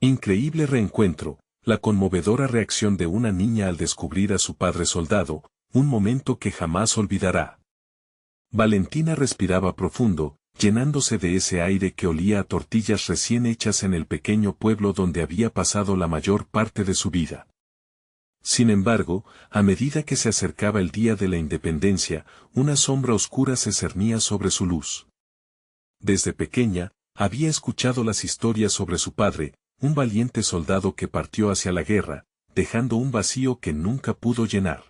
Increíble reencuentro, la conmovedora reacción de una niña al descubrir a su padre soldado, un momento que jamás olvidará. Valentina respiraba profundo, llenándose de ese aire que olía a tortillas recién hechas en el pequeño pueblo donde había pasado la mayor parte de su vida. Sin embargo, a medida que se acercaba el día de la independencia, una sombra oscura se cernía sobre su luz. Desde pequeña, había escuchado las historias sobre su padre, un valiente soldado que partió hacia la guerra, dejando un vacío que nunca pudo llenar.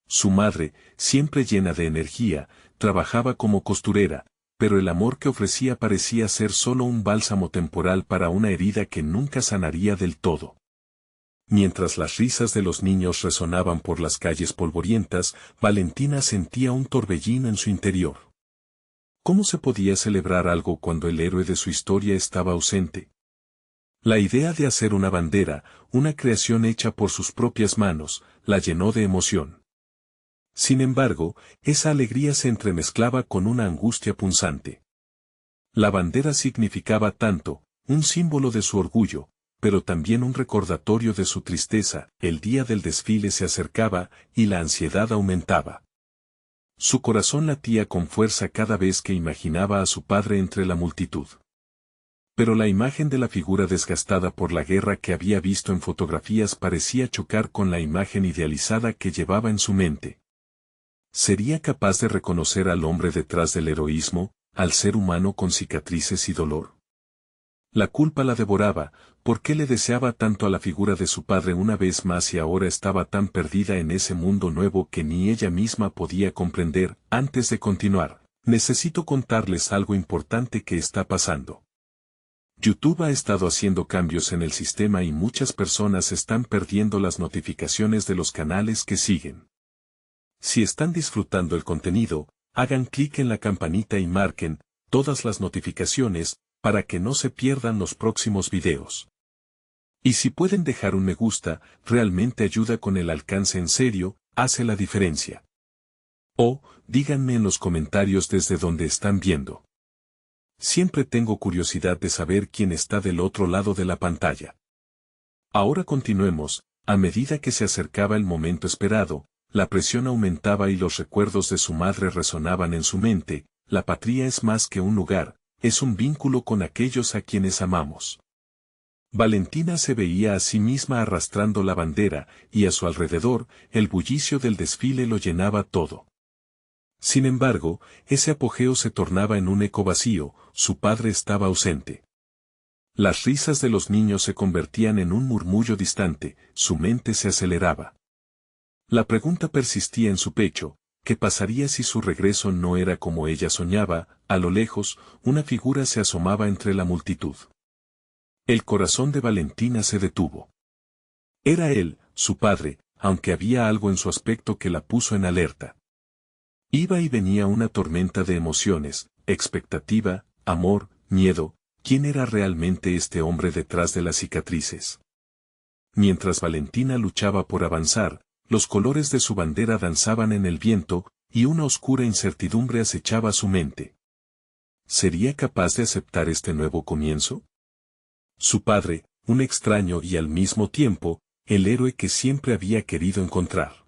Su madre, siempre llena de energía, trabajaba como costurera, pero el amor que ofrecía parecía ser solo un bálsamo temporal para una herida que nunca sanaría del todo. Mientras las risas de los niños resonaban por las calles polvorientas, Valentina sentía un torbellino en su interior. ¿Cómo se podía celebrar algo cuando el héroe de su historia estaba ausente? La idea de hacer una bandera, una creación hecha por sus propias manos, la llenó de emoción. Sin embargo, esa alegría se entremezclaba con una angustia punzante. La bandera significaba tanto, un símbolo de su orgullo, pero también un recordatorio de su tristeza. El día del desfile se acercaba, y la ansiedad aumentaba. Su corazón latía con fuerza cada vez que imaginaba a su padre entre la multitud. Pero la imagen de la figura desgastada por la guerra que había visto en fotografías parecía chocar con la imagen idealizada que llevaba en su mente. ¿Sería capaz de reconocer al hombre detrás del heroísmo, al ser humano con cicatrices y dolor? La culpa la devoraba. ¿Por qué le deseaba tanto a la figura de su padre una vez más y ahora estaba tan perdida en ese mundo nuevo que ni ella misma podía comprender? Antes de continuar, necesito contarles algo importante que está pasando. YouTube ha estado haciendo cambios en el sistema y muchas personas están perdiendo las notificaciones de los canales que siguen. Si están disfrutando el contenido, hagan clic en la campanita y marquen todas las notificaciones para que no se pierdan los próximos videos. Y si pueden dejar un me gusta, realmente ayuda con el alcance, en serio, hace la diferencia. O, díganme en los comentarios desde donde están viendo. Siempre tengo curiosidad de saber quién está del otro lado de la pantalla. Ahora continuemos. A medida que se acercaba el momento esperado, la presión aumentaba y los recuerdos de su madre resonaban en su mente. La patria es más que un lugar, es un vínculo con aquellos a quienes amamos. Valentina se veía a sí misma arrastrando la bandera, y a su alrededor, el bullicio del desfile lo llenaba todo. Sin embargo, ese apogeo se tornaba en un eco vacío. Su padre estaba ausente. Las risas de los niños se convertían en un murmullo distante, su mente se aceleraba. La pregunta persistía en su pecho: ¿qué pasaría si su regreso no era como ella soñaba? A lo lejos, una figura se asomaba entre la multitud. El corazón de Valentina se detuvo. Era él, su padre, aunque había algo en su aspecto que la puso en alerta. Iba y venía una tormenta de emociones, expectativa, amor, miedo. ¿Quién era realmente este hombre detrás de las cicatrices? Mientras Valentina luchaba por avanzar, los colores de su bandera danzaban en el viento, y una oscura incertidumbre acechaba su mente. ¿Sería capaz de aceptar este nuevo comienzo? Su padre, un extraño y al mismo tiempo, el héroe que siempre había querido encontrar.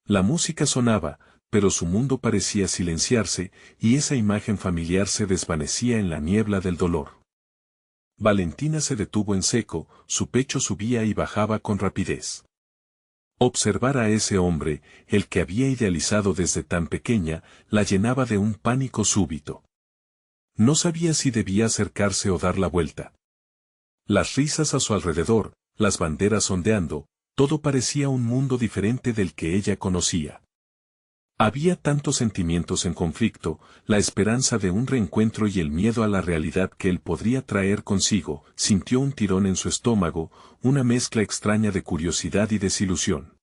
La música sonaba, pero su mundo parecía silenciarse, y esa imagen familiar se desvanecía en la niebla del dolor. Valentina se detuvo en seco, su pecho subía y bajaba con rapidez. Observar a ese hombre, el que había idealizado desde tan pequeña, la llenaba de un pánico súbito. No sabía si debía acercarse o dar la vuelta. Las risas a su alrededor, las banderas ondeando, todo parecía un mundo diferente del que ella conocía. Había tantos sentimientos en conflicto, la esperanza de un reencuentro y el miedo a la realidad que él podría traer consigo. Sintió un tirón en su estómago, una mezcla extraña de curiosidad y desilusión.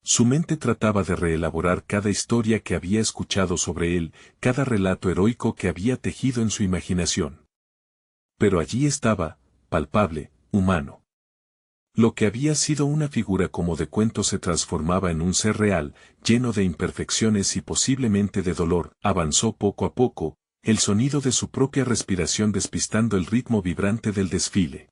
Su mente trataba de reelaborar cada historia que había escuchado sobre él, cada relato heroico que había tejido en su imaginación. Pero allí estaba, palpable, humano. Lo que había sido una figura como de cuento se transformaba en un ser real, lleno de imperfecciones y posiblemente de dolor. Avanzó poco a poco, el sonido de su propia respiración despistando el ritmo vibrante del desfile.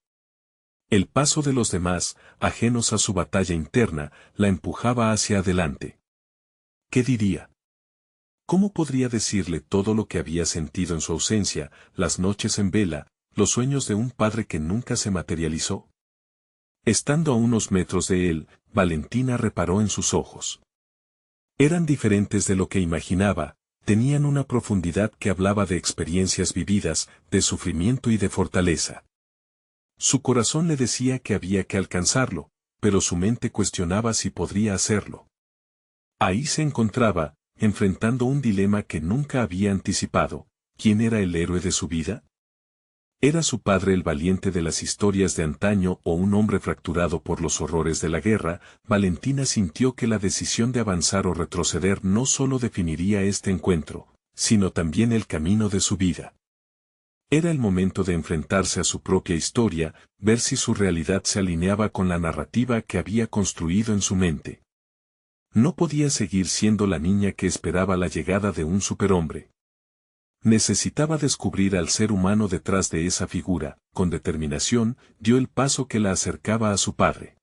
El paso de los demás, ajenos a su batalla interna, la empujaba hacia adelante. ¿Qué diría? ¿Cómo podría decirle todo lo que había sentido en su ausencia, las noches en vela, los sueños de un padre que nunca se materializó? Estando a unos metros de él, Valentina reparó en sus ojos. Eran diferentes de lo que imaginaba, tenían una profundidad que hablaba de experiencias vividas, de sufrimiento y de fortaleza. Su corazón le decía que había que alcanzarlo, pero su mente cuestionaba si podría hacerlo. Ahí se encontraba, enfrentando un dilema que nunca había anticipado. ¿Quién era el héroe de su vida? ¿Era su padre el valiente de las historias de antaño o un hombre fracturado por los horrores de la guerra? Valentina sintió que la decisión de avanzar o retroceder no solo definiría este encuentro, sino también el camino de su vida. Era el momento de enfrentarse a su propia historia, ver si su realidad se alineaba con la narrativa que había construido en su mente. No podía seguir siendo la niña que esperaba la llegada de un superhombre. Necesitaba descubrir al ser humano detrás de esa figura. Con determinación, dio el paso que la acercaba a su padre.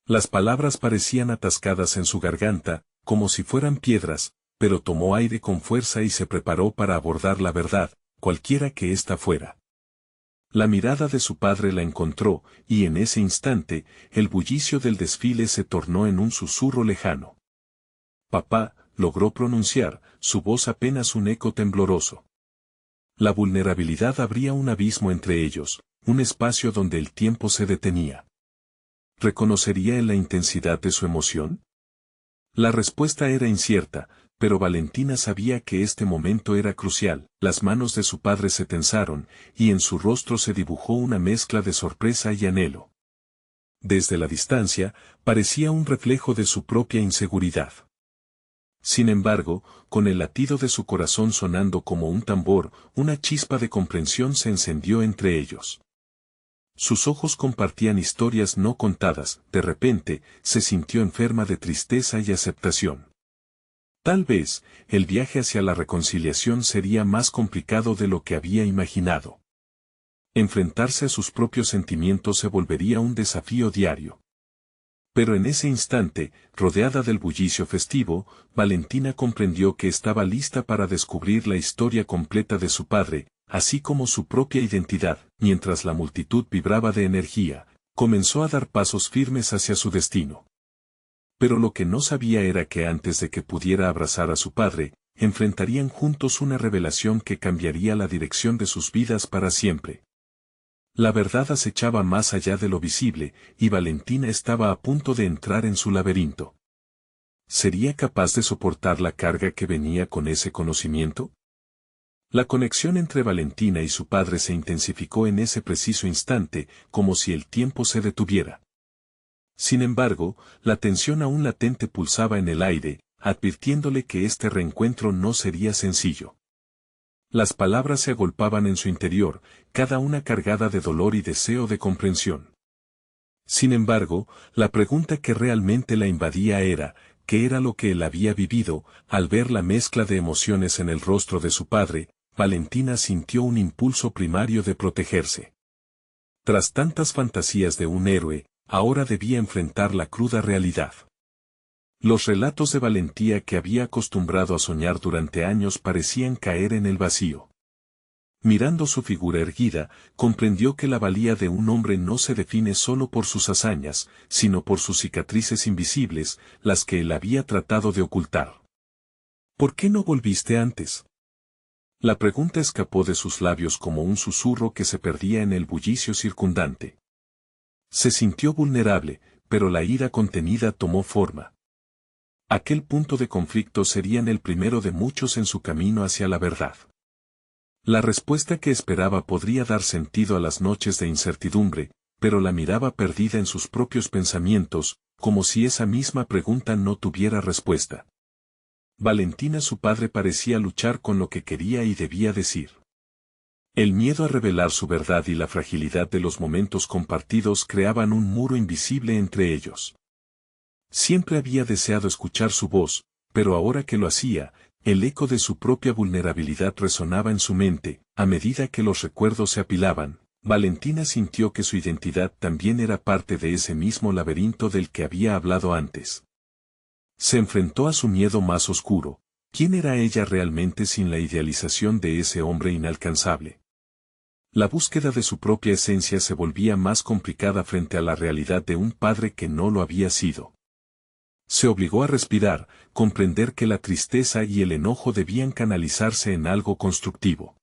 Las palabras parecían atascadas en su garganta, como si fueran piedras, pero tomó aire con fuerza y se preparó para abordar la verdad, cualquiera que ésta fuera. La mirada de su padre la encontró, y en ese instante, el bullicio del desfile se tornó en un susurro lejano. Papá, logró pronunciar, su voz apenas un eco tembloroso. La vulnerabilidad abría un abismo entre ellos, un espacio donde el tiempo se detenía. ¿Reconocería él la intensidad de su emoción? La respuesta era incierta, pero Valentina sabía que este momento era crucial. Las manos de su padre se tensaron, y en su rostro se dibujó una mezcla de sorpresa y anhelo. Desde la distancia, parecía un reflejo de su propia inseguridad. Sin embargo, con el latido de su corazón sonando como un tambor, una chispa de comprensión se encendió entre ellos. Sus ojos compartían historias no contadas. De repente, se sintió enferma de tristeza y aceptación. Tal vez, el viaje hacia la reconciliación sería más complicado de lo que había imaginado. Enfrentarse a sus propios sentimientos se volvería un desafío diario. Pero en ese instante, rodeada del bullicio festivo, Valentina comprendió que estaba lista para descubrir la historia completa de su padre, así como su propia identidad. Mientras la multitud vibraba de energía, comenzó a dar pasos firmes hacia su destino. Pero lo que no sabía era que antes de que pudiera abrazar a su padre, enfrentarían juntos una revelación que cambiaría la dirección de sus vidas para siempre. La verdad acechaba más allá de lo visible, y Valentina estaba a punto de entrar en su laberinto. ¿Sería capaz de soportar la carga que venía con ese conocimiento? La conexión entre Valentina y su padre se intensificó en ese preciso instante, como si el tiempo se detuviera. Sin embargo, la tensión aún latente pulsaba en el aire, advirtiéndole que este reencuentro no sería sencillo. Las palabras se agolpaban en su interior, cada una cargada de dolor y deseo de comprensión. Sin embargo, la pregunta que realmente la invadía era, ¿qué era lo que él había vivido? Al ver la mezcla de emociones en el rostro de su padre, Valentina sintió un impulso primario de protegerse. Tras tantas fantasías de un héroe, ahora debía enfrentar la cruda realidad. Los relatos de valentía que había acostumbrado a soñar durante años parecían caer en el vacío. Mirando su figura erguida, comprendió que la valía de un hombre no se define solo por sus hazañas, sino por sus cicatrices invisibles, las que él había tratado de ocultar. ¿Por qué no volviste antes? La pregunta escapó de sus labios como un susurro que se perdía en el bullicio circundante. Se sintió vulnerable, pero la ira contenida tomó forma. Aquel punto de conflicto serían el primero de muchos en su camino hacia la verdad. La respuesta que esperaba podría dar sentido a las noches de incertidumbre, pero la miraba perdida en sus propios pensamientos, como si esa misma pregunta no tuviera respuesta. Valentina, su padre, parecía luchar con lo que quería y debía decir. El miedo a revelar su verdad y la fragilidad de los momentos compartidos creaban un muro invisible entre ellos. Siempre había deseado escuchar su voz, pero ahora que lo hacía, el eco de su propia vulnerabilidad resonaba en su mente. A medida que los recuerdos se apilaban, Valentina sintió que su identidad también era parte de ese mismo laberinto del que había hablado antes. Se enfrentó a su miedo más oscuro. ¿Quién era ella realmente sin la idealización de ese hombre inalcanzable? La búsqueda de su propia esencia se volvía más complicada frente a la realidad de un padre que no lo había sido. Se obligó a respirar, comprender que la tristeza y el enojo debían canalizarse en algo constructivo.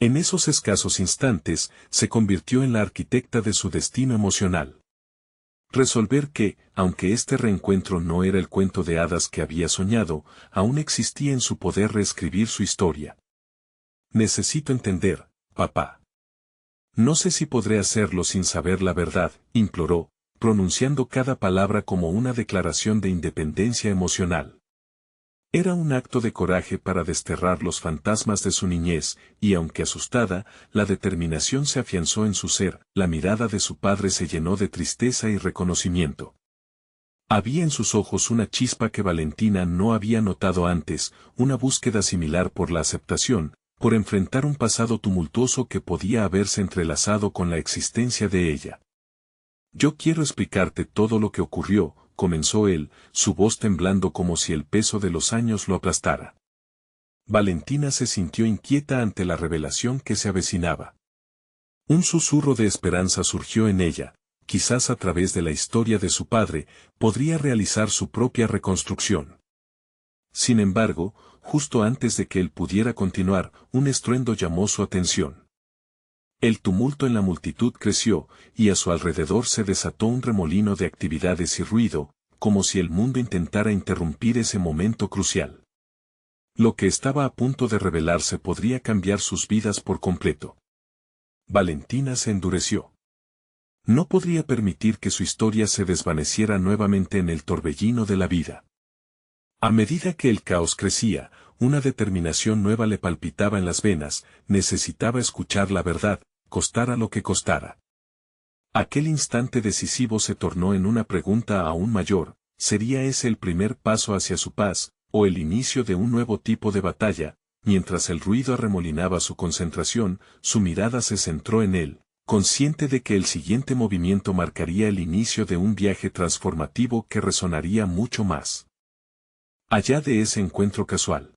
En esos escasos instantes, se convirtió en la arquitecta de su destino emocional. Resolver que, aunque este reencuentro no era el cuento de hadas que había soñado, aún existía en su poder reescribir su historia. Necesito entender, papá. No sé si podré hacerlo sin saber la verdad, imploró, pronunciando cada palabra como una declaración de independencia emocional. Era un acto de coraje para desterrar los fantasmas de su niñez, y aunque asustada, la determinación se afianzó en su ser, la mirada de su padre se llenó de tristeza y reconocimiento. Había en sus ojos una chispa que Valentina no había notado antes, una búsqueda similar por la aceptación, por enfrentar un pasado tumultuoso que podía haberse entrelazado con la existencia de ella. Yo quiero explicarte todo lo que ocurrió, comenzó él, su voz temblando como si el peso de los años lo aplastara. Valentina se sintió inquieta ante la revelación que se avecinaba. Un susurro de esperanza surgió en ella, quizás a través de la historia de su padre, podría realizar su propia reconstrucción. Sin embargo, justo antes de que él pudiera continuar, un estruendo llamó su atención. El tumulto en la multitud creció, y a su alrededor se desató un remolino de actividades y ruido, como si el mundo intentara interrumpir ese momento crucial. Lo que estaba a punto de revelarse podría cambiar sus vidas por completo. Valentina se endureció. No podría permitir que su historia se desvaneciera nuevamente en el torbellino de la vida. A medida que el caos crecía, una determinación nueva le palpitaba en las venas, necesitaba escuchar la verdad, costara lo que costara. Aquel instante decisivo se tornó en una pregunta aún mayor, ¿sería ese el primer paso hacia su paz, o el inicio de un nuevo tipo de batalla? Mientras el ruido arremolinaba su concentración, su mirada se centró en él, consciente de que el siguiente movimiento marcaría el inicio de un viaje transformativo que resonaría mucho más allá de ese encuentro casual.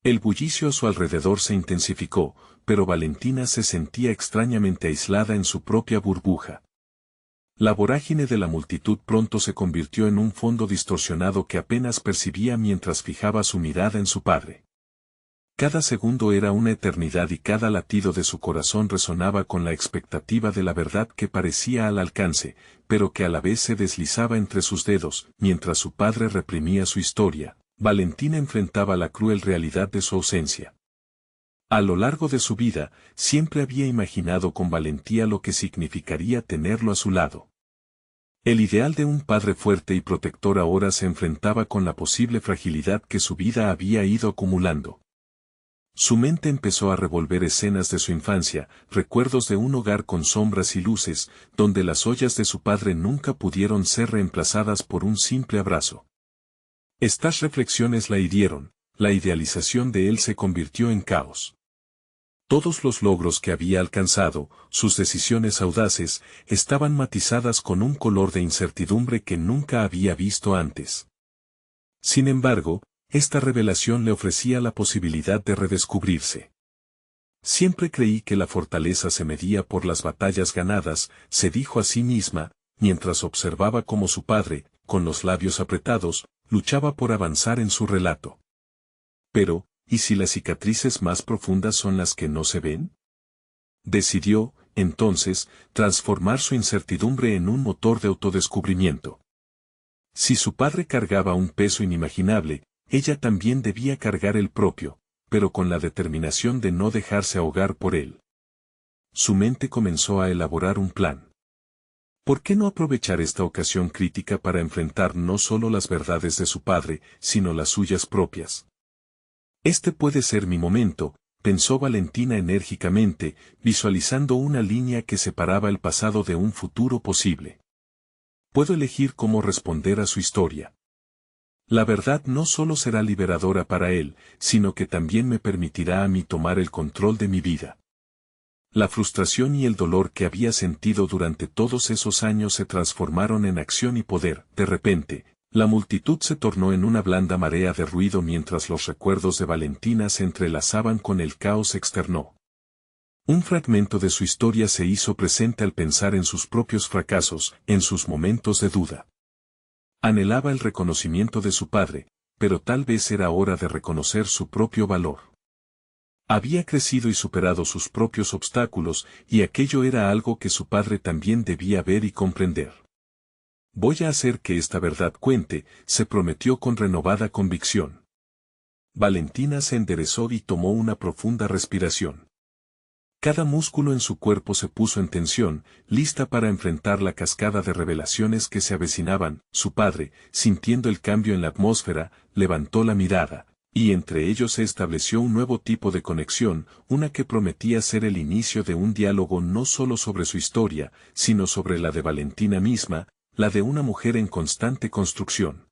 El bullicio a su alrededor se intensificó, pero Valentina se sentía extrañamente aislada en su propia burbuja. La vorágine de la multitud pronto se convirtió en un fondo distorsionado que apenas percibía mientras fijaba su mirada en su padre. Cada segundo era una eternidad y cada latido de su corazón resonaba con la expectativa de la verdad que parecía al alcance, pero que a la vez se deslizaba entre sus dedos, mientras su padre reprimía su historia. Valentina enfrentaba la cruel realidad de su ausencia. A lo largo de su vida, siempre había imaginado con valentía lo que significaría tenerlo a su lado. El ideal de un padre fuerte y protector ahora se enfrentaba con la posible fragilidad que su vida había ido acumulando. Su mente empezó a revolver escenas de su infancia, recuerdos de un hogar con sombras y luces, donde las ollas de su padre nunca pudieron ser reemplazadas por un simple abrazo. Estas reflexiones la hirieron, la idealización de él se convirtió en caos. Todos los logros que había alcanzado, sus decisiones audaces, estaban matizadas con un color de incertidumbre que nunca había visto antes. Sin embargo, esta revelación le ofrecía la posibilidad de redescubrirse. Siempre creí que la fortaleza se medía por las batallas ganadas, se dijo a sí misma, mientras observaba cómo su padre, con los labios apretados, luchaba por avanzar en su relato. Pero, ¿y si las cicatrices más profundas son las que no se ven? Decidió, entonces, transformar su incertidumbre en un motor de autodescubrimiento. Si su padre cargaba un peso inimaginable, ella también debía cargar el propio, pero con la determinación de no dejarse ahogar por él. Su mente comenzó a elaborar un plan. ¿Por qué no aprovechar esta ocasión crítica para enfrentar no solo las verdades de su padre, sino las suyas propias? Este puede ser mi momento, pensó Valentina enérgicamente, visualizando una línea que separaba el pasado de un futuro posible. Puedo elegir cómo responder a su historia. La verdad no solo será liberadora para él, sino que también me permitirá a mí tomar el control de mi vida. La frustración y el dolor que había sentido durante todos esos años se transformaron en acción y poder. De repente, la multitud se tornó en una blanda marea de ruido mientras los recuerdos de Valentina se entrelazaban con el caos externo. Un fragmento de su historia se hizo presente al pensar en sus propios fracasos, en sus momentos de duda. Anhelaba el reconocimiento de su padre, pero tal vez era hora de reconocer su propio valor. Había crecido y superado sus propios obstáculos, y aquello era algo que su padre también debía ver y comprender. Voy a hacer que esta verdad cuente, se prometió con renovada convicción. Valentina se enderezó y tomó una profunda respiración. Cada músculo en su cuerpo se puso en tensión, lista para enfrentar la cascada de revelaciones que se avecinaban. Su padre, sintiendo el cambio en la atmósfera, levantó la mirada, y entre ellos se estableció un nuevo tipo de conexión, una que prometía ser el inicio de un diálogo no solo sobre su historia, sino sobre la de Valentina misma, la de una mujer en constante construcción.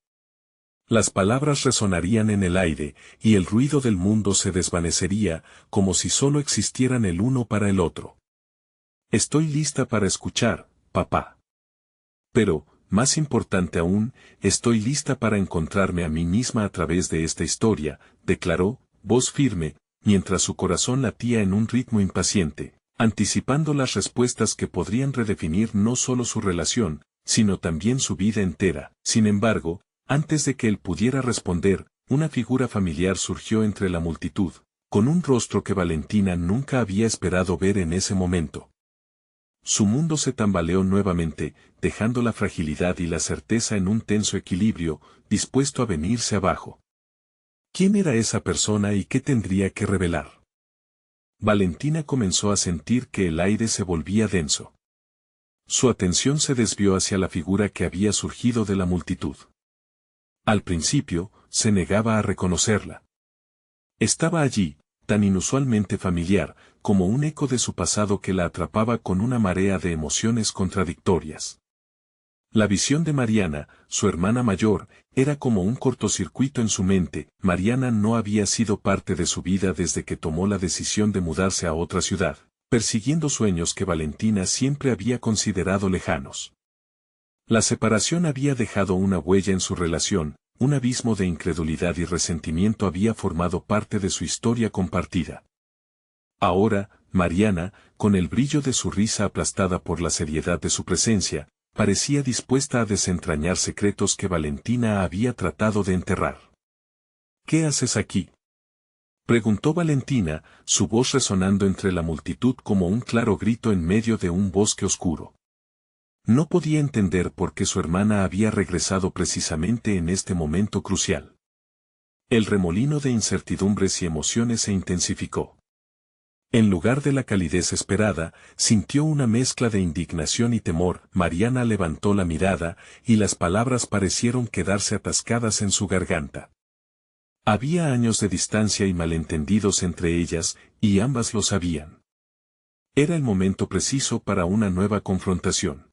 Las palabras resonarían en el aire, y el ruido del mundo se desvanecería, como si solo existieran el uno para el otro. Estoy lista para escuchar, papá. Pero, más importante aún, estoy lista para encontrarme a mí misma a través de esta historia, declaró, voz firme, mientras su corazón latía en un ritmo impaciente, anticipando las respuestas que podrían redefinir no solo su relación, sino también su vida entera. Sin embargo, antes de que él pudiera responder, una figura familiar surgió entre la multitud, con un rostro que Valentina nunca había esperado ver en ese momento. Su mundo se tambaleó nuevamente, dejando la fragilidad y la certeza en un tenso equilibrio, dispuesto a venirse abajo. ¿Quién era esa persona y qué tendría que revelar? Valentina comenzó a sentir que el aire se volvía denso. Su atención se desvió hacia la figura que había surgido de la multitud. Al principio, se negaba a reconocerla. Estaba allí, tan inusualmente familiar, como un eco de su pasado que la atrapaba con una marea de emociones contradictorias. La visión de Mariana, su hermana mayor, era como un cortocircuito en su mente. Mariana no había sido parte de su vida desde que tomó la decisión de mudarse a otra ciudad, persiguiendo sueños que Valentina siempre había considerado lejanos. La separación había dejado una huella en su relación, un abismo de incredulidad y resentimiento había formado parte de su historia compartida. Ahora, Mariana, con el brillo de su risa aplastada por la seriedad de su presencia, parecía dispuesta a desentrañar secretos que Valentina había tratado de enterrar. ¿Qué haces aquí?, preguntó Valentina, su voz resonando entre la multitud como un claro grito en medio de un bosque oscuro. No podía entender por qué su hermana había regresado precisamente en este momento crucial. El remolino de incertidumbres y emociones se intensificó. En lugar de la calidez esperada, sintió una mezcla de indignación y temor. Mariana levantó la mirada, y las palabras parecieron quedarse atascadas en su garganta. Había años de distancia y malentendidos entre ellas, y ambas lo sabían. Era el momento preciso para una nueva confrontación.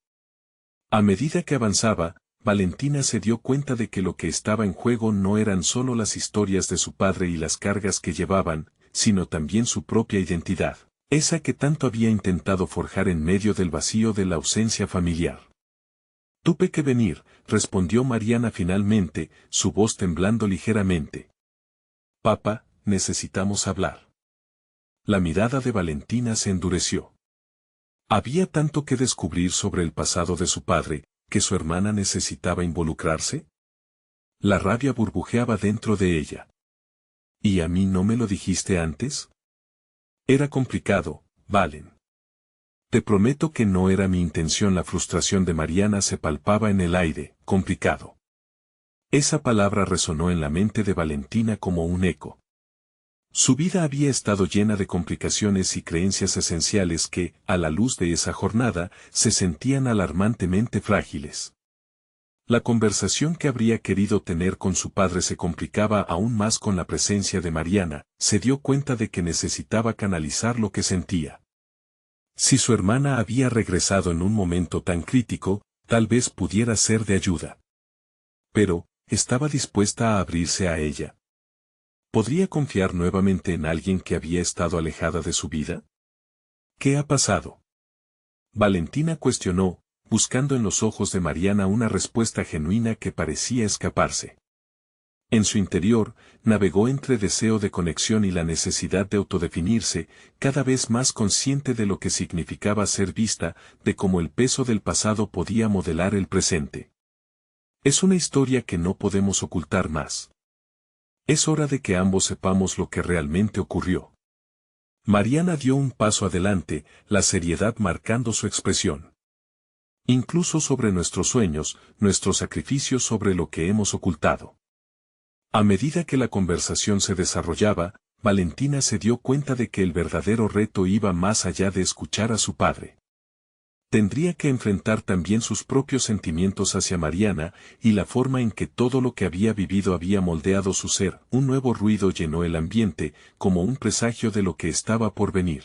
A medida que avanzaba, Valentina se dio cuenta de que lo que estaba en juego no eran solo las historias de su padre y las cargas que llevaban, sino también su propia identidad, esa que tanto había intentado forjar en medio del vacío de la ausencia familiar. Tuve que venir, respondió Mariana finalmente, su voz temblando ligeramente. Papá, necesitamos hablar. La mirada de Valentina se endureció. Había tanto que descubrir sobre el pasado de su padre, que su hermana necesitaba involucrarse. La rabia burbujeaba dentro de ella. ¿Y a mí no me lo dijiste antes? Era complicado, Valen. Te prometo que no era mi intención. La frustración de Mariana se palpaba en el aire. Complicado. Esa palabra resonó en la mente de Valentina como un eco. Su vida había estado llena de complicaciones y creencias esenciales que, a la luz de esa jornada, se sentían alarmantemente frágiles. La conversación que habría querido tener con su padre se complicaba aún más con la presencia de Mariana. Se dio cuenta de que necesitaba canalizar lo que sentía. Si su hermana había regresado en un momento tan crítico, tal vez pudiera ser de ayuda. Pero, ¿estaba dispuesta a abrirse a ella? ¿Podría confiar nuevamente en alguien que había estado alejada de su vida? ¿Qué ha pasado? Valentina cuestionó, buscando en los ojos de Mariana una respuesta genuina que parecía escaparse. En su interior, navegó entre deseo de conexión y la necesidad de autodefinirse, cada vez más consciente de lo que significaba ser vista, de cómo el peso del pasado podía modelar el presente. Es una historia que no podemos ocultar más. Es hora de que ambos sepamos lo que realmente ocurrió. Mariana dio un paso adelante, la seriedad marcando su expresión. Incluso sobre nuestros sueños, nuestros sacrificios sobre lo que hemos ocultado. A medida que la conversación se desarrollaba, Valentina se dio cuenta de que el verdadero reto iba más allá de escuchar a su padre. Tendría que enfrentar también sus propios sentimientos hacia Mariana, y la forma en que todo lo que había vivido había moldeado su ser. Un nuevo ruido llenó el ambiente, como un presagio de lo que estaba por venir.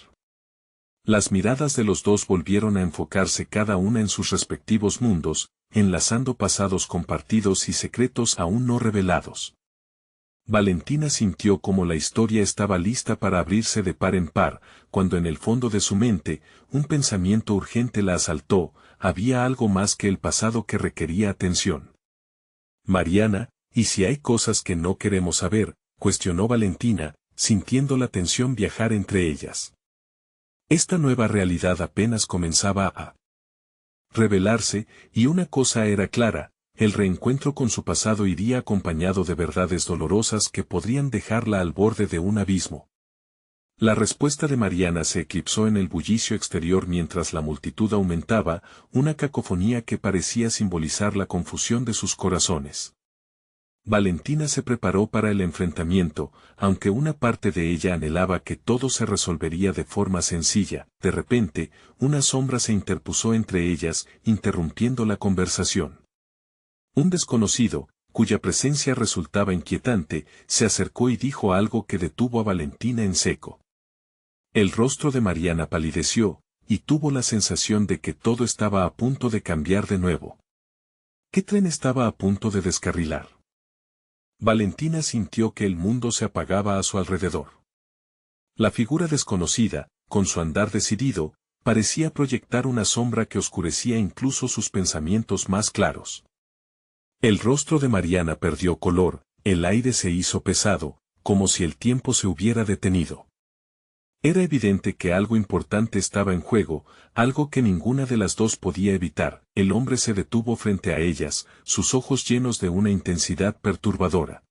Las miradas de los dos volvieron a enfocarse cada una en sus respectivos mundos, enlazando pasados compartidos y secretos aún no revelados. Valentina sintió como la historia estaba lista para abrirse de par en par, cuando en el fondo de su mente, un pensamiento urgente la asaltó: había algo más que el pasado que requería atención. Mariana, ¿y si hay cosas que no queremos saber?, cuestionó Valentina, sintiendo la tensión viajar entre ellas. Esta nueva realidad apenas comenzaba a revelarse, y una cosa era clara: el reencuentro con su pasado iría acompañado de verdades dolorosas que podrían dejarla al borde de un abismo. La respuesta de Mariana se eclipsó en el bullicio exterior mientras la multitud aumentaba, una cacofonía que parecía simbolizar la confusión de sus corazones. Valentina se preparó para el enfrentamiento, aunque una parte de ella anhelaba que todo se resolvería de forma sencilla. De repente, una sombra se interpuso entre ellas, interrumpiendo la conversación. Un desconocido, cuya presencia resultaba inquietante, se acercó y dijo algo que detuvo a Valentina en seco. El rostro de Mariana palideció, y tuvo la sensación de que todo estaba a punto de cambiar de nuevo. ¿Qué tren estaba a punto de descarrilar? Valentina sintió que el mundo se apagaba a su alrededor. La figura desconocida, con su andar decidido, parecía proyectar una sombra que oscurecía incluso sus pensamientos más claros. El rostro de Mariana perdió color, el aire se hizo pesado, como si el tiempo se hubiera detenido. Era evidente que algo importante estaba en juego, algo que ninguna de las dos podía evitar. El hombre se detuvo frente a ellas, sus ojos llenos de una intensidad perturbadora.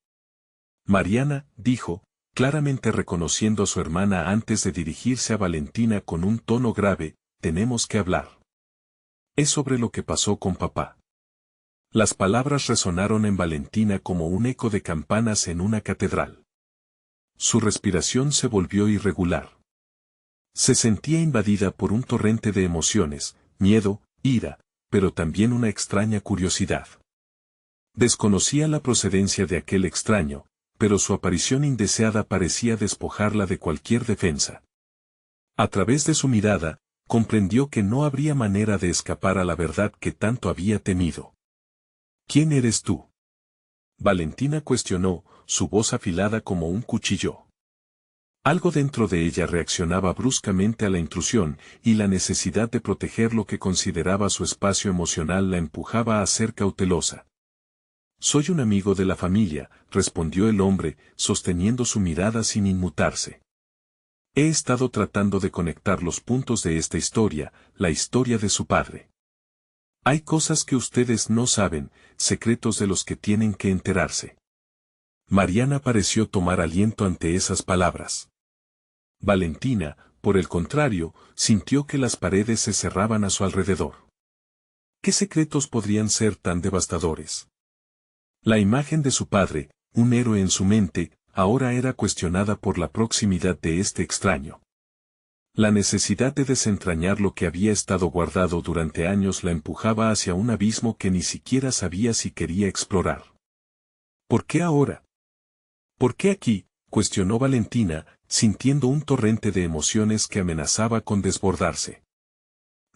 Mariana, dijo, claramente reconociendo a su hermana antes de dirigirse a Valentina con un tono grave, tenemos que hablar. Es sobre lo que pasó con papá. Las palabras resonaron en Valentina como un eco de campanas en una catedral. Su respiración se volvió irregular. Se sentía invadida por un torrente de emociones, miedo, ira, pero también una extraña curiosidad. Desconocía la procedencia de aquel extraño, pero su aparición indeseada parecía despojarla de cualquier defensa. A través de su mirada, comprendió que no habría manera de escapar a la verdad que tanto había temido. ¿Quién eres tú? Valentina cuestionó, su voz afilada como un cuchillo. Algo dentro de ella reaccionaba bruscamente a la intrusión, y la necesidad de proteger lo que consideraba su espacio emocional la empujaba a ser cautelosa. Soy un amigo de la familia, respondió el hombre, sosteniendo su mirada sin inmutarse. He estado tratando de conectar los puntos de esta historia, la historia de su padre. Hay cosas que ustedes no saben, secretos de los que tienen que enterarse. Mariana pareció tomar aliento ante esas palabras. Valentina, por el contrario, sintió que las paredes se cerraban a su alrededor. ¿Qué secretos podrían ser tan devastadores? La imagen de su padre, un héroe en su mente, ahora era cuestionada por la proximidad de este extraño. La necesidad de desentrañar lo que había estado guardado durante años la empujaba hacia un abismo que ni siquiera sabía si quería explorar. ¿Por qué ahora? ¿Por qué aquí?, cuestionó Valentina, sintiendo un torrente de emociones que amenazaba con desbordarse.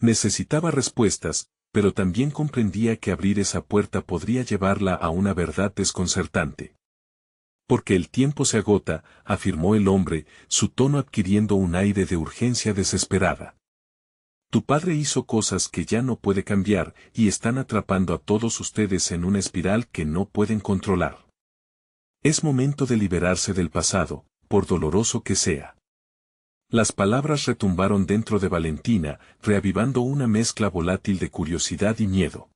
Necesitaba respuestas, pero también comprendía que abrir esa puerta podría llevarla a una verdad desconcertante. Porque el tiempo se agota, afirmó el hombre, su tono adquiriendo un aire de urgencia desesperada. Tu padre hizo cosas que ya no puede cambiar y están atrapando a todos ustedes en una espiral que no pueden controlar. Es momento de liberarse del pasado, por doloroso que sea. Las palabras retumbaron dentro de Valentina, reavivando una mezcla volátil de curiosidad y miedo.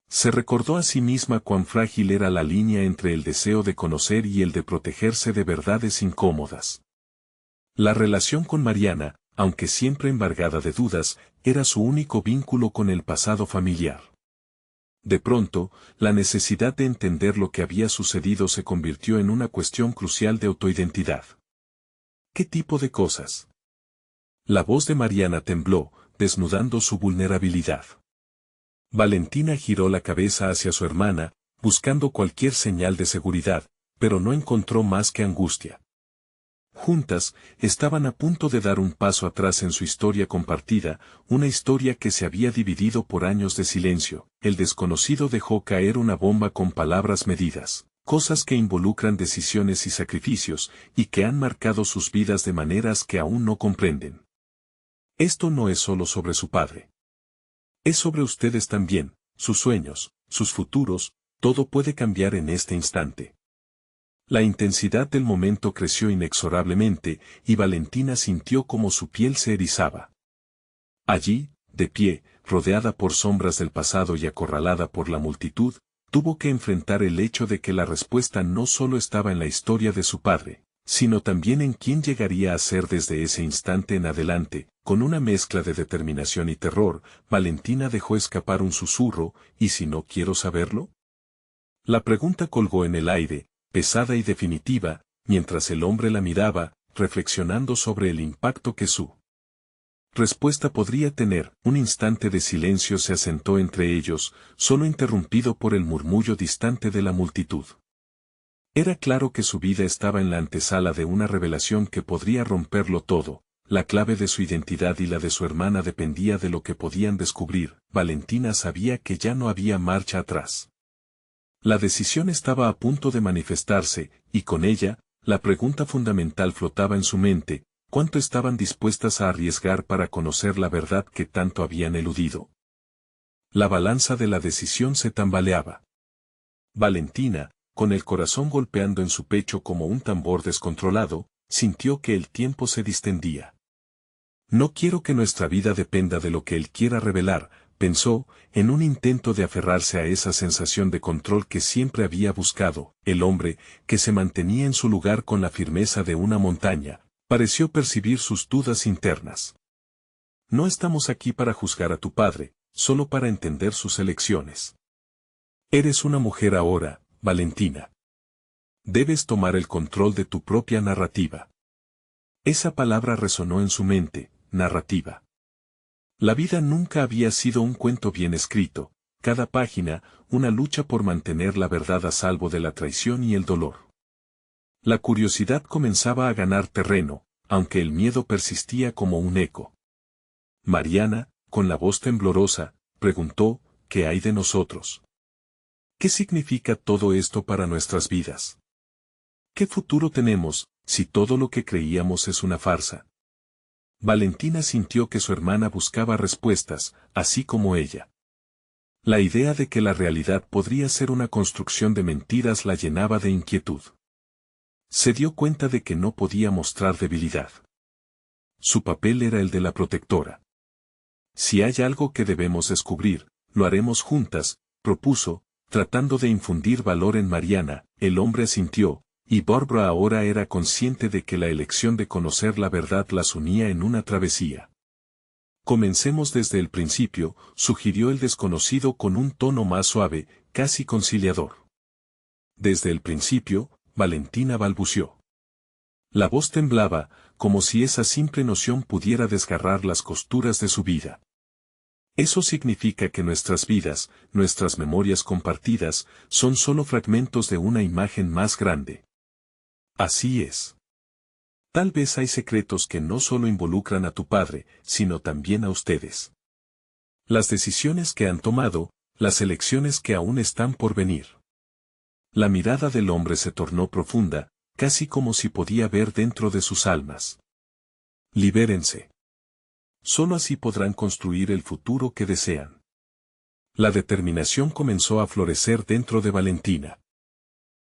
Se recordó a sí misma cuán frágil era la línea entre el deseo de conocer y el de protegerse de verdades incómodas. La relación con Mariana, aunque siempre embargada de dudas, era su único vínculo con el pasado familiar. De pronto, la necesidad de entender lo que había sucedido se convirtió en una cuestión crucial de autoidentidad. ¿Qué tipo de cosas? La voz de Mariana tembló, desnudando su vulnerabilidad. Valentina giró la cabeza hacia su hermana, buscando cualquier señal de seguridad, pero no encontró más que angustia. Juntas, estaban a punto de dar un paso atrás en su historia compartida, una historia que se había dividido por años de silencio. El desconocido dejó caer una bomba con palabras medidas, cosas que involucran decisiones y sacrificios, y que han marcado sus vidas de maneras que aún no comprenden. Esto no es solo sobre su padre. Es sobre ustedes también, sus sueños, sus futuros, todo puede cambiar en este instante. La intensidad del momento creció inexorablemente, y Valentina sintió como su piel se erizaba. Allí, de pie, rodeada por sombras del pasado y acorralada por la multitud, tuvo que enfrentar el hecho de que la respuesta no solo estaba en la historia de su padre, sino también en quién llegaría a ser desde ese instante en adelante. Con una mezcla de determinación y terror, Valentina dejó escapar un susurro, ¿y si no quiero saberlo? La pregunta colgó en el aire, pesada y definitiva, mientras el hombre la miraba, reflexionando sobre el impacto que su respuesta podría tener. Un instante de silencio se asentó entre ellos, solo interrumpido por el murmullo distante de la multitud. Era claro que su vida estaba en la antesala de una revelación que podría romperlo todo. La clave de su identidad y la de su hermana dependía de lo que podían descubrir. Valentina sabía que ya no había marcha atrás. La decisión estaba a punto de manifestarse, y con ella, la pregunta fundamental flotaba en su mente: ¿cuánto estaban dispuestas a arriesgar para conocer la verdad que tanto habían eludido? La balanza de la decisión se tambaleaba. Valentina, con el corazón golpeando en su pecho como un tambor descontrolado, sintió que el tiempo se distendía. No quiero que nuestra vida dependa de lo que él quiera revelar, pensó, en un intento de aferrarse a esa sensación de control que siempre había buscado. El hombre, que se mantenía en su lugar con la firmeza de una montaña, pareció percibir sus dudas internas. No estamos aquí para juzgar a tu padre, solo para entender sus elecciones. Eres una mujer ahora, Valentina. Debes tomar el control de tu propia narrativa. Esa palabra resonó en su mente, narrativa. La vida nunca había sido un cuento bien escrito, cada página, una lucha por mantener la verdad a salvo de la traición y el dolor. La curiosidad comenzaba a ganar terreno, aunque el miedo persistía como un eco. Mariana, con la voz temblorosa, preguntó: ¿qué hay de nosotros? ¿Qué significa todo esto para nuestras vidas? ¿Qué futuro tenemos, si todo lo que creíamos es una farsa? Valentina sintió que su hermana buscaba respuestas, así como ella. La idea de que la realidad podría ser una construcción de mentiras la llenaba de inquietud. Se dio cuenta de que no podía mostrar debilidad. Su papel era el de la protectora. Si hay algo que debemos descubrir, lo haremos juntas, propuso, tratando de infundir valor en Mariana. El hombre asintió, y Bárbara ahora era consciente de que la elección de conocer la verdad las unía en una travesía. Comencemos desde el principio, sugirió el desconocido con un tono más suave, casi conciliador. Desde el principio, Valentina balbució. La voz temblaba, como si esa simple noción pudiera desgarrar las costuras de su vida. Eso significa que nuestras vidas, nuestras memorias compartidas, son solo fragmentos de una imagen más grande. Así es. Tal vez hay secretos que no solo involucran a tu padre, sino también a ustedes. Las decisiones que han tomado, las elecciones que aún están por venir. La mirada del hombre se tornó profunda, casi como si podía ver dentro de sus almas. Libérense. Solo así podrán construir el futuro que desean. La determinación comenzó a florecer dentro de Valentina.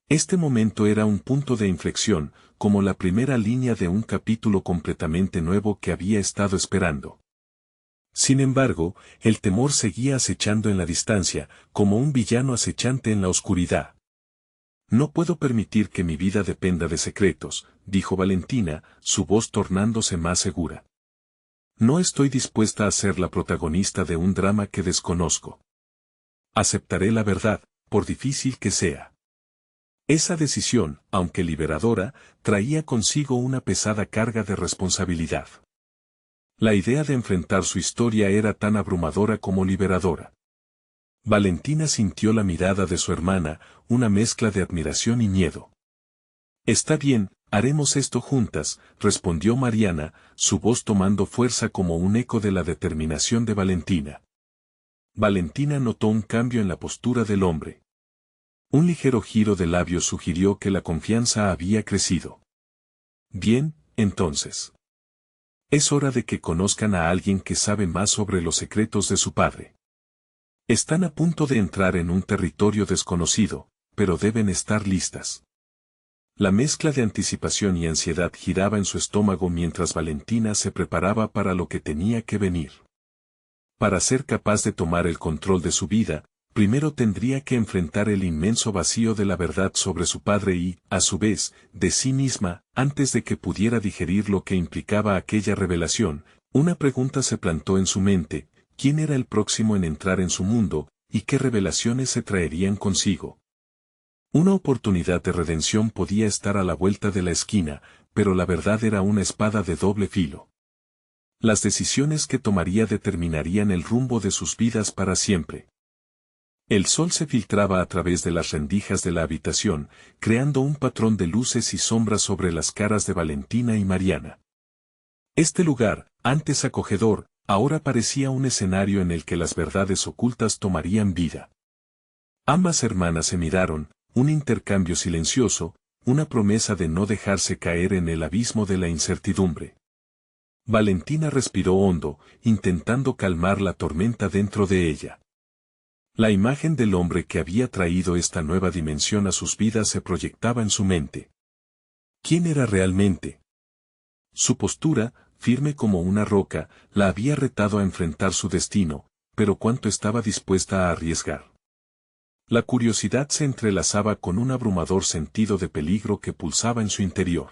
Este momento era un punto de inflexión, como la primera línea de un capítulo completamente nuevo que había estado esperando. Sin embargo, el temor seguía acechando en la distancia, como un villano acechante en la oscuridad. No puedo permitir que mi vida dependa de secretos, dijo Valentina, su voz tornándose más segura. No estoy dispuesta a ser la protagonista de un drama que desconozco. Aceptaré la verdad, por difícil que sea. Esa decisión, aunque liberadora, traía consigo una pesada carga de responsabilidad. La idea de enfrentar su historia era tan abrumadora como liberadora. Valentina sintió la mirada de su hermana, una mezcla de admiración y miedo. Está bien, haremos esto juntas, respondió Mariana, su voz tomando fuerza como un eco de la determinación de Valentina. Valentina notó un cambio en la postura del hombre. Un ligero giro de labios sugirió que la confianza había crecido. Bien, entonces. Es hora de que conozcan a alguien que sabe más sobre los secretos de su padre. Están a punto de entrar en un territorio desconocido, pero deben estar listas. La mezcla de anticipación y ansiedad giraba en su estómago mientras Valentina se preparaba para lo que tenía que venir. Para ser capaz de tomar el control de su vida, primero tendría que enfrentar el inmenso vacío de la verdad sobre su padre y, a su vez, de sí misma, antes de que pudiera digerir lo que implicaba aquella revelación. Una pregunta se plantó en su mente: ¿quién era el próximo en entrar en su mundo, y qué revelaciones se traerían consigo? Una oportunidad de redención podía estar a la vuelta de la esquina, pero la verdad era una espada de doble filo. Las decisiones que tomaría determinarían el rumbo de sus vidas para siempre. El sol se filtraba a través de las rendijas de la habitación, creando un patrón de luces y sombras sobre las caras de Valentina y Mariana. Este lugar, antes acogedor, ahora parecía un escenario en el que las verdades ocultas tomarían vida. Ambas hermanas se miraron, un intercambio silencioso, una promesa de no dejarse caer en el abismo de la incertidumbre. Valentina respiró hondo, intentando calmar la tormenta dentro de ella. La imagen del hombre que había traído esta nueva dimensión a sus vidas se proyectaba en su mente. ¿Quién era realmente? Su postura, firme como una roca, la había retado a enfrentar su destino, pero ¿cuánto estaba dispuesta a arriesgar? La curiosidad se entrelazaba con un abrumador sentido de peligro que pulsaba en su interior.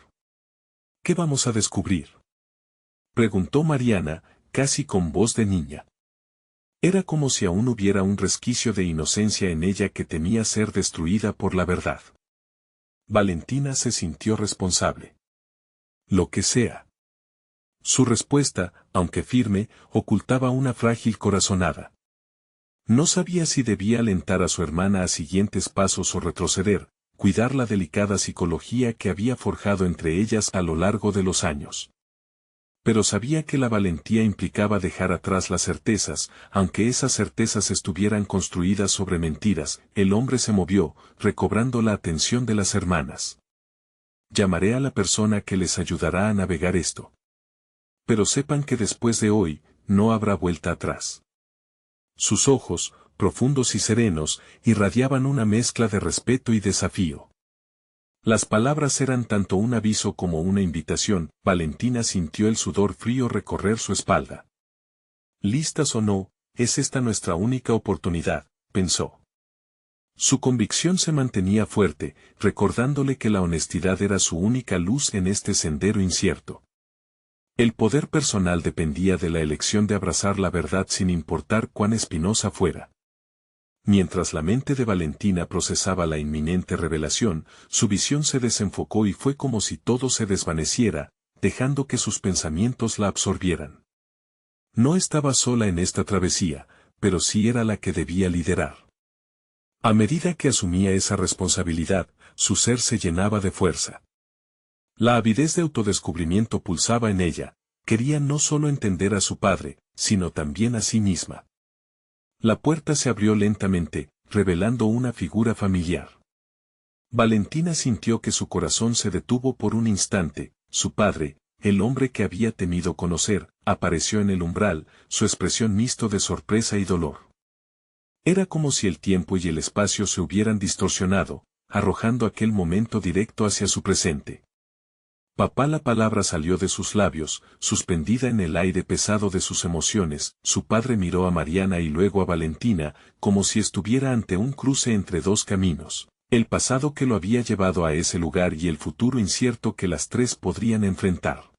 ¿Qué vamos a descubrir?, preguntó Mariana, casi con voz de niña. Era como si aún hubiera un resquicio de inocencia en ella que temía ser destruida por la verdad. Valentina se sintió responsable. Lo que sea. Su respuesta, aunque firme, ocultaba una frágil corazonada. No sabía si debía alentar a su hermana a siguientes pasos o retroceder, cuidar la delicada psicología que había forjado entre ellas a lo largo de los años. Pero sabía que la valentía implicaba dejar atrás las certezas, aunque esas certezas estuvieran construidas sobre mentiras. El hombre se movió, recobrando la atención de las hermanas. Llamaré a la persona que les ayudará a navegar esto. Pero sepan que después de hoy, no habrá vuelta atrás. Sus ojos, profundos y serenos, irradiaban una mezcla de respeto y desafío. Las palabras eran tanto un aviso como una invitación. Valentina sintió el sudor frío recorrer su espalda. ¿Listas o no, es esta nuestra única oportunidad?, pensó. Su convicción se mantenía fuerte, recordándole que la honestidad era su única luz en este sendero incierto. El poder personal dependía de la elección de abrazar la verdad sin importar cuán espinosa fuera. Mientras la mente de Valentina procesaba la inminente revelación, su visión se desenfocó y fue como si todo se desvaneciera, dejando que sus pensamientos la absorbieran. No estaba sola en esta travesía, pero sí era la que debía liderar. A medida que asumía esa responsabilidad, su ser se llenaba de fuerza. La avidez de autodescubrimiento pulsaba en ella, quería no solo entender a su padre, sino también a sí misma. La puerta se abrió lentamente, revelando una figura familiar. Valentina sintió que su corazón se detuvo por un instante. Su padre, el hombre que había temido conocer, apareció en el umbral, su expresión mixto de sorpresa y dolor. Era como si el tiempo y el espacio se hubieran distorsionado, arrojando aquel momento directo hacia su presente. Papá, la palabra salió de sus labios, suspendida en el aire pesado de sus emociones. Su padre miró a Mariana y luego a Valentina, como si estuviera ante un cruce entre dos caminos, el pasado que lo había llevado a ese lugar y el futuro incierto que las tres podrían enfrentar.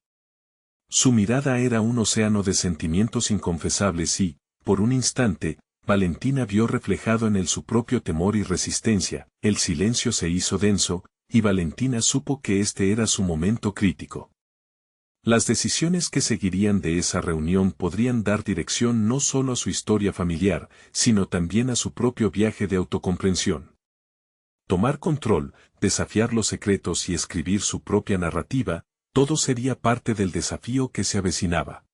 Su mirada era un océano de sentimientos inconfesables y, por un instante, Valentina vio reflejado en él su propio temor y resistencia. El silencio se hizo denso, y Valentina supo que este era su momento crítico. Las decisiones que seguirían de esa reunión podrían dar dirección no solo a su historia familiar, sino también a su propio viaje de autocomprensión. Tomar control, desafiar los secretos y escribir su propia narrativa, todo sería parte del desafío que se avecinaba.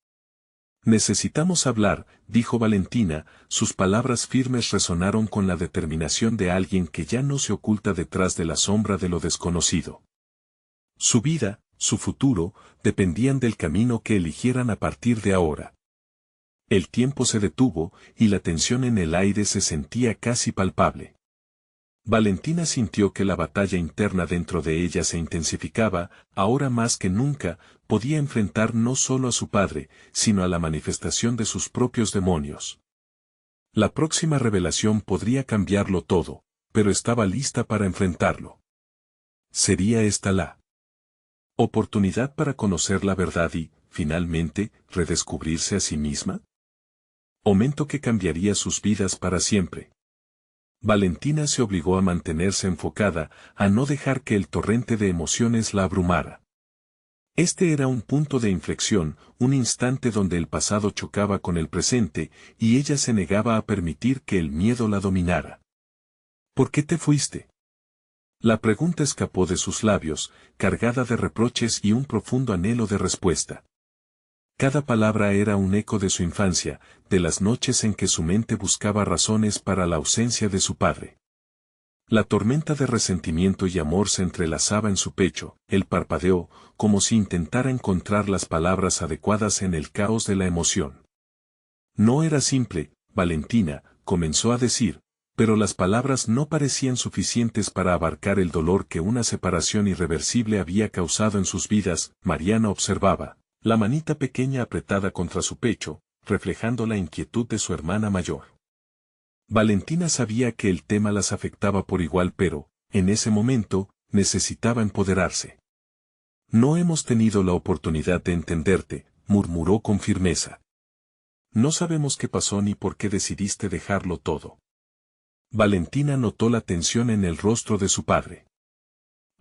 Necesitamos hablar, dijo Valentina, sus palabras firmes resonaron con la determinación de alguien que ya no se oculta detrás de la sombra de lo desconocido. Su vida, su futuro, dependían del camino que eligieran a partir de ahora. El tiempo se detuvo, y la tensión en el aire se sentía casi palpable. Valentina sintió que la batalla interna dentro de ella se intensificaba. Ahora más que nunca, podía enfrentar no solo a su padre, sino a la manifestación de sus propios demonios. La próxima revelación podría cambiarlo todo, pero estaba lista para enfrentarlo. ¿Sería esta la oportunidad para conocer la verdad y, finalmente, redescubrirse a sí misma? Momento que cambiaría sus vidas para siempre. Valentina se obligó a mantenerse enfocada, a no dejar que el torrente de emociones la abrumara. Este era un punto de inflexión, un instante donde el pasado chocaba con el presente, y ella se negaba a permitir que el miedo la dominara. ¿Por qué te fuiste? La pregunta escapó de sus labios, cargada de reproches y un profundo anhelo de respuesta. Cada palabra era un eco de su infancia, de las noches en que su mente buscaba razones para la ausencia de su padre. La tormenta de resentimiento y amor se entrelazaba en su pecho. Él parpadeó, como si intentara encontrar las palabras adecuadas en el caos de la emoción. No era simple, Valentina, comenzó a decir, pero las palabras no parecían suficientes para abarcar el dolor que una separación irreversible había causado en sus vidas. Mariana observaba, la manita pequeña apretada contra su pecho, reflejando la inquietud de su hermana mayor. Valentina sabía que el tema las afectaba por igual, pero, en ese momento, necesitaba empoderarse. No hemos tenido la oportunidad de entenderte, murmuró con firmeza. No sabemos qué pasó ni por qué decidiste dejarlo todo. Valentina notó la tensión en el rostro de su padre.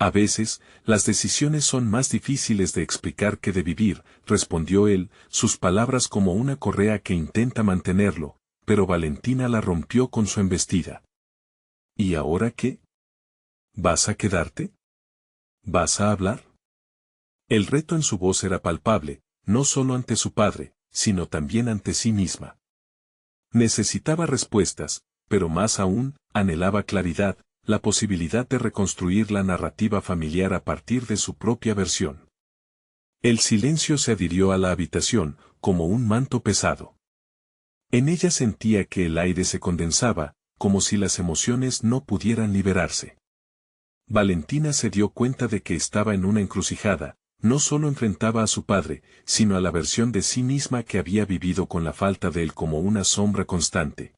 A veces, las decisiones son más difíciles de explicar que de vivir, respondió él, sus palabras como una correa que intenta mantenerlo, pero Valentina la rompió con su embestida. ¿Y ahora qué? ¿Vas a quedarte? ¿Vas a hablar? El reto en su voz era palpable, no solo ante su padre, sino también ante sí misma. Necesitaba respuestas, pero más aún, anhelaba claridad, la posibilidad de reconstruir la narrativa familiar a partir de su propia versión. El silencio se adhirió a la habitación, como un manto pesado. En ella sentía que el aire se condensaba, como si las emociones no pudieran liberarse. Valentina se dio cuenta de que estaba en una encrucijada, no solo enfrentaba a su padre, sino a la versión de sí misma que había vivido con la falta de él como una sombra constante.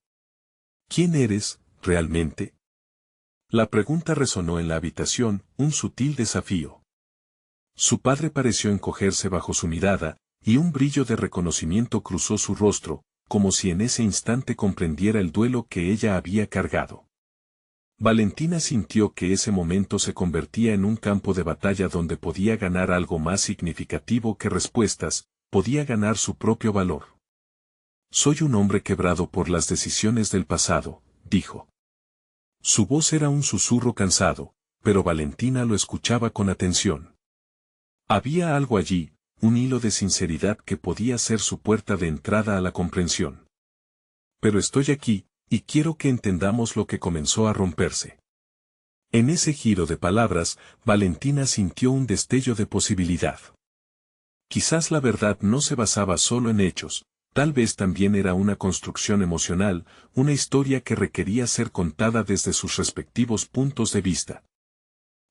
¿Quién eres, realmente? La pregunta resonó en la habitación, un sutil desafío. Su padre pareció encogerse bajo su mirada, y un brillo de reconocimiento cruzó su rostro, como si en ese instante comprendiera el duelo que ella había cargado. Valentina sintió que ese momento se convertía en un campo de batalla donde podía ganar algo más significativo que respuestas, podía ganar su propio valor. Soy un hombre quebrado por las decisiones del pasado, dijo. Su voz era un susurro cansado, pero Valentina lo escuchaba con atención. Había algo allí, un hilo de sinceridad que podía ser su puerta de entrada a la comprensión. Pero estoy aquí, y quiero que entendamos lo que comenzó a romperse. En ese giro de palabras, Valentina sintió un destello de posibilidad. Quizás la verdad no se basaba solo en hechos, tal vez también era una construcción emocional, una historia que requería ser contada desde sus respectivos puntos de vista.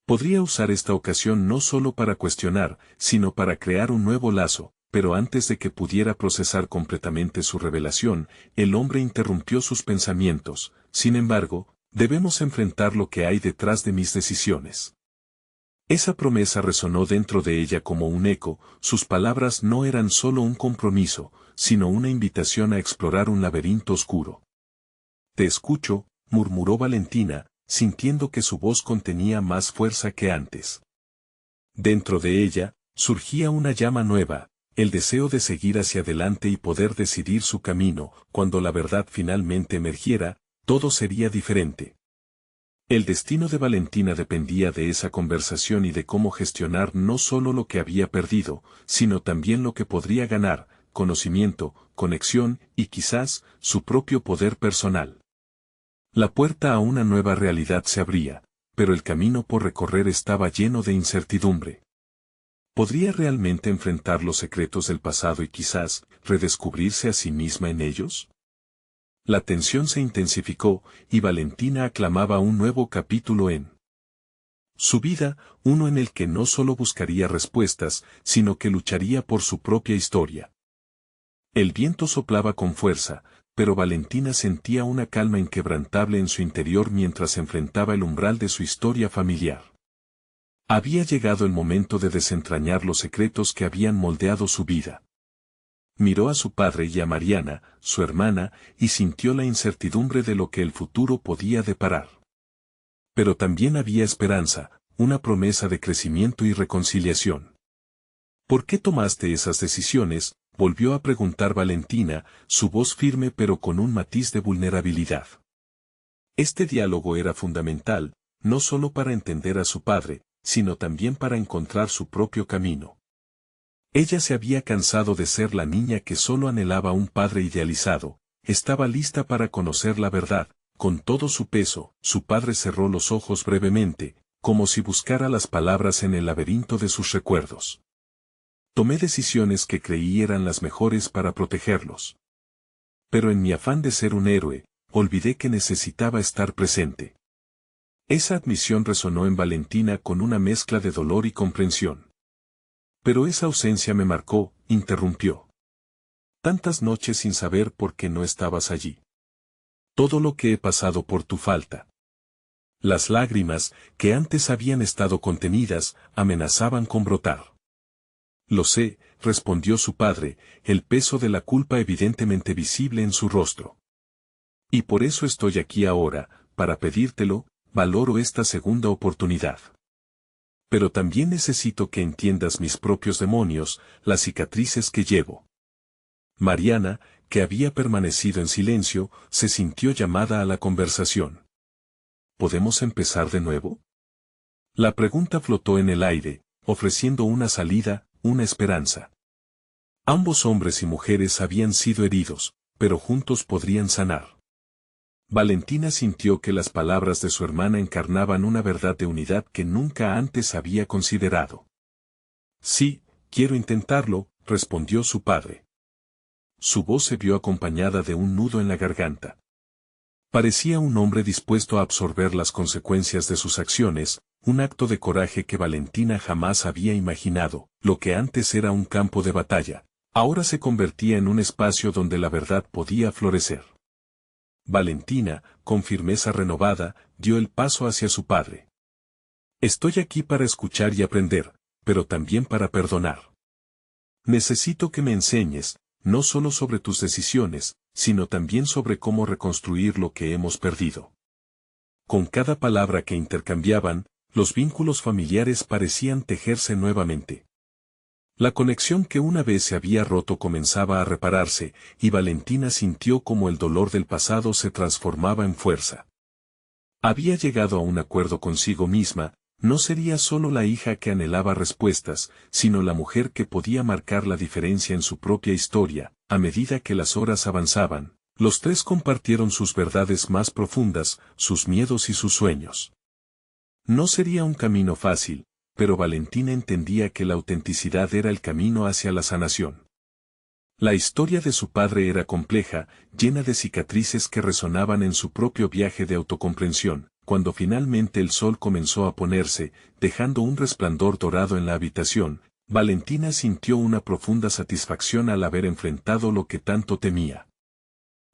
Podría usar esta ocasión no solo para cuestionar, sino para crear un nuevo lazo, pero antes de que pudiera procesar completamente su revelación, el hombre interrumpió sus pensamientos. Sin embargo, debemos enfrentar lo que hay detrás de mis decisiones. Esa promesa resonó dentro de ella como un eco, sus palabras no eran solo un compromiso, sino una invitación a explorar un laberinto oscuro. Te escucho, murmuró Valentina, sintiendo que su voz contenía más fuerza que antes. Dentro de ella, surgía una llama nueva, el deseo de seguir hacia adelante y poder decidir su camino. Cuando la verdad finalmente emergiera, todo sería diferente. El destino de Valentina dependía de esa conversación y de cómo gestionar no solo lo que había perdido, sino también lo que podría ganar: conocimiento, conexión y quizás su propio poder personal. La puerta a una nueva realidad se abría, pero el camino por recorrer estaba lleno de incertidumbre. ¿Podría realmente enfrentar los secretos del pasado y quizás redescubrirse a sí misma en ellos? La tensión se intensificó, y Valentina aclamaba un nuevo capítulo en su vida, uno en el que no solo buscaría respuestas, sino que lucharía por su propia historia. El viento soplaba con fuerza, pero Valentina sentía una calma inquebrantable en su interior mientras enfrentaba el umbral de su historia familiar. Había llegado el momento de desentrañar los secretos que habían moldeado su vida. Miró a su padre y a Mariana, su hermana, y sintió la incertidumbre de lo que el futuro podía deparar. Pero también había esperanza, una promesa de crecimiento y reconciliación. ¿Por qué tomaste esas decisiones?, volvió a preguntar Valentina, su voz firme pero con un matiz de vulnerabilidad. Este diálogo era fundamental, no solo para entender a su padre, sino también para encontrar su propio camino. Ella se había cansado de ser la niña que solo anhelaba un padre idealizado, estaba lista para conocer la verdad, con todo su peso. Su padre cerró los ojos brevemente, como si buscara las palabras en el laberinto de sus recuerdos. Tomé decisiones que creí eran las mejores para protegerlos. Pero en mi afán de ser un héroe, olvidé que necesitaba estar presente. Esa admisión resonó en Valentina con una mezcla de dolor y comprensión. Pero esa ausencia me marcó, interrumpió. Tantas noches sin saber por qué no estabas allí. Todo lo que he pasado por tu falta. Las lágrimas, que antes habían estado contenidas, amenazaban con brotar. Lo sé, respondió su padre, el peso de la culpa evidentemente visible en su rostro. Y por eso estoy aquí ahora, para pedírtelo. Valoro esta segunda oportunidad. Pero también necesito que entiendas mis propios demonios, las cicatrices que llevo. Mariana, que había permanecido en silencio, se sintió llamada a la conversación. ¿Podemos empezar de nuevo? La pregunta flotó en el aire, ofreciendo una salida, una esperanza. Ambos hombres y mujeres habían sido heridos, pero juntos podrían sanar. Valentina sintió que las palabras de su hermana encarnaban una verdad de unidad que nunca antes había considerado. Sí, quiero intentarlo, respondió su padre. Su voz se vio acompañada de un nudo en la garganta. Parecía un hombre dispuesto a absorber las consecuencias de sus acciones, un acto de coraje que Valentina jamás había imaginado. Lo que antes era un campo de batalla, ahora se convertía en un espacio donde la verdad podía florecer. Valentina, con firmeza renovada, dio el paso hacia su padre. Estoy aquí para escuchar y aprender, pero también para perdonar. Necesito que me enseñes, no solo sobre tus decisiones, sino también sobre cómo reconstruir lo que hemos perdido. Con cada palabra que intercambiaban, los vínculos familiares parecían tejerse nuevamente. La conexión que una vez se había roto comenzaba a repararse, y Valentina sintió como el dolor del pasado se transformaba en fuerza. Había llegado a un acuerdo consigo misma, no sería solo la hija que anhelaba respuestas, sino la mujer que podía marcar la diferencia en su propia historia. A medida que las horas avanzaban, los tres compartieron sus verdades más profundas, sus miedos y sus sueños. No sería un camino fácil, pero Valentina entendía que la autenticidad era el camino hacia la sanación. La historia de su padre era compleja, llena de cicatrices que resonaban en su propio viaje de autocomprensión. Cuando finalmente el sol comenzó a ponerse, dejando un resplandor dorado en la habitación, Valentina sintió una profunda satisfacción al haber enfrentado lo que tanto temía.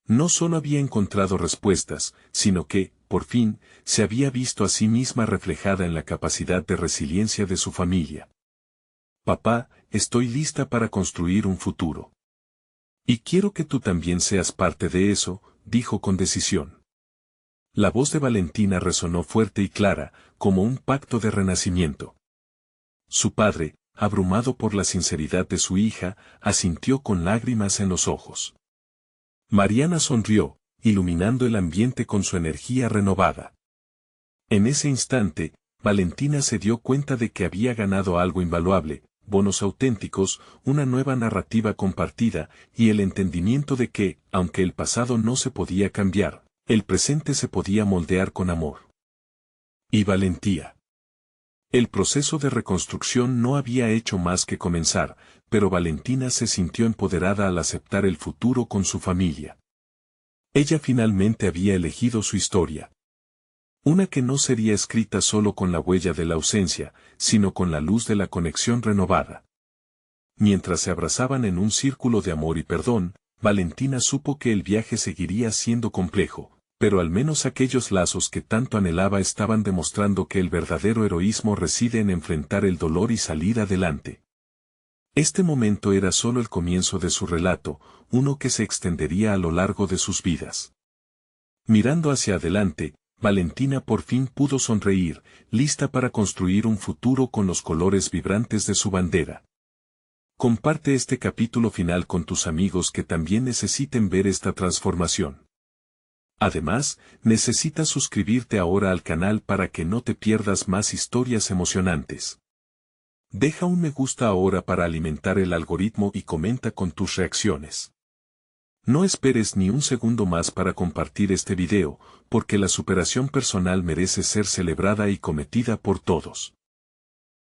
No solo había encontrado respuestas, sino que, por fin, se había visto a sí misma reflejada en la capacidad de resiliencia de su familia. Papá, estoy lista para construir un futuro. Y quiero que tú también seas parte de eso, dijo con decisión. La voz de Valentina resonó fuerte y clara, como un pacto de renacimiento. Su padre, abrumado por la sinceridad de su hija, asintió con lágrimas en los ojos. Mariana sonrió, iluminando el ambiente con su energía renovada. En ese instante, Valentina se dio cuenta de que había ganado algo invaluable, bonos auténticos, una nueva narrativa compartida, y el entendimiento de que, aunque el pasado no se podía cambiar, el presente se podía moldear con amor y valentía. El proceso de reconstrucción no había hecho más que comenzar, pero Valentina se sintió empoderada al aceptar el futuro con su familia. Ella finalmente había elegido su historia. Una que no sería escrita solo con la huella de la ausencia, sino con la luz de la conexión renovada. Mientras se abrazaban en un círculo de amor y perdón, Valentina supo que el viaje seguiría siendo complejo, pero al menos aquellos lazos que tanto anhelaba estaban demostrando que el verdadero heroísmo reside en enfrentar el dolor y salir adelante. Este momento era solo el comienzo de su relato, uno que se extendería a lo largo de sus vidas. Mirando hacia adelante, Valentina por fin pudo sonreír, lista para construir un futuro con los colores vibrantes de su bandera. Comparte este capítulo final con tus amigos que también necesiten ver esta transformación. Además, necesitas suscribirte ahora al canal para que no te pierdas más historias emocionantes. Deja un me gusta ahora para alimentar el algoritmo y comenta con tus reacciones. No esperes ni un segundo más para compartir este video, porque la superación personal merece ser celebrada y cometida por todos.